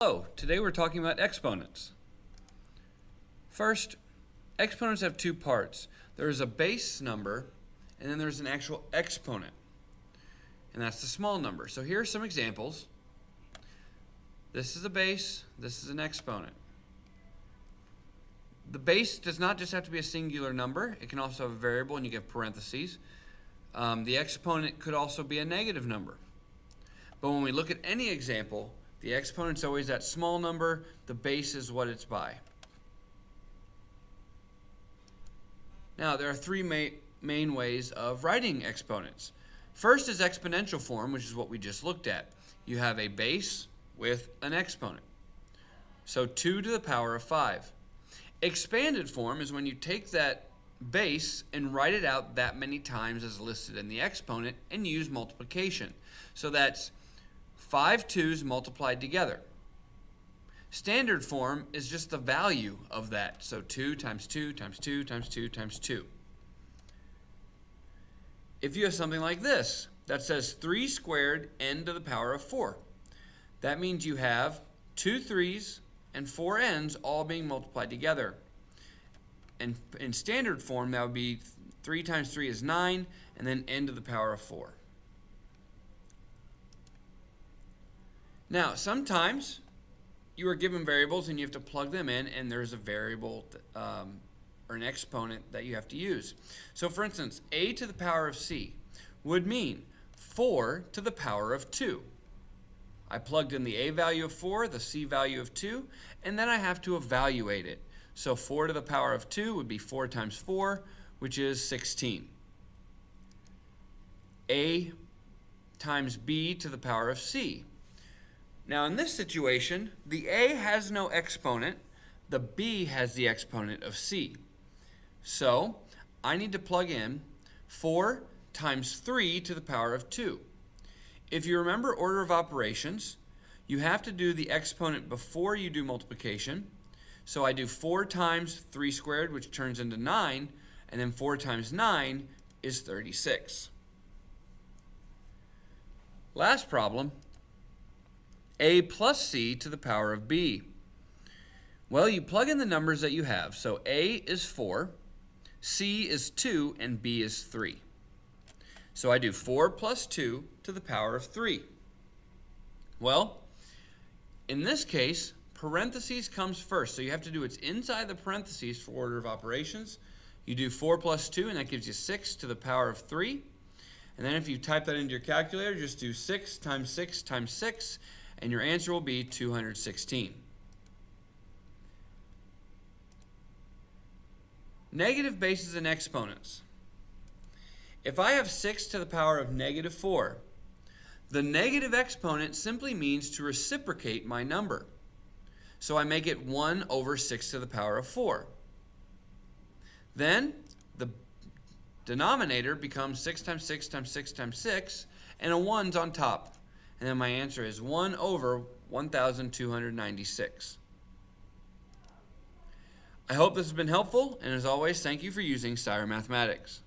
Hello, today we're talking about exponents. First, exponents have two parts. There is a base number, and then there's an actual exponent, and that's the small number. So here are some examples. This is a base, this is an exponent. The base does not just have to be a singular number, it can also have a variable and you get parentheses. The exponent could also be a negative number. But when we look at any example, the exponent's always that small number, the base is what it's by. Now, there are three main ways of writing exponents. First is exponential form, which is what we just looked at. You have a base with an exponent. So 2 to the power of 5. Expanded form is when you take that base and write it out that many times as listed in the exponent and use multiplication. So that's 5 2's multiplied together. Standard form is just the value of that. So 2 times 2 times 2 times 2 times 2. If you have something like this that says 3 squared n to the power of 4, that means you have 2 3's and 4 n's all being multiplied together. And in standard form, that would be 3 times 3 is 9, and then n to the power of 4. Now, sometimes you are given variables and you have to plug them in, and there's a variable or an exponent that you have to use. So for instance, a to the power of c would mean 4 to the power of 2. I plugged in the a value of 4, the c value of 2, and then I have to evaluate it. So 4 to the power of 2 would be 4 times 4, which is 16. A times b to the power of c. Now in this situation, the a has no exponent, the b has the exponent of c. So I need to plug in 4 times 3 to the power of 2. If you remember order of operations, you have to do the exponent before you do multiplication. So I do 4 times 3 squared, which turns into 9, and then 4 times 9 is 36. Last problem, a plus c to the power of b. Well, you plug in the numbers that you have. So a is 4, c is 2, and b is 3. So I do 4 plus 2 to the power of 3. Well, in this case, parentheses comes first. So you have to do what's inside the parentheses for order of operations. You do 4 plus 2, and that gives you 6 to the power of 3. And then if you type that into your calculator, just do 6 times 6 times 6, and your answer will be 216. Negative bases and exponents. If I have 6 to the power of negative 4, the negative exponent simply means to reciprocate my number. So I make it 1 over 6 to the power of 4. Then the denominator becomes 6 times 6 times 6 times 6, and a 1's on top. And then my answer is 1 over 1,296. I hope this has been helpful, and as always, thank you for using Seyer Mathematics.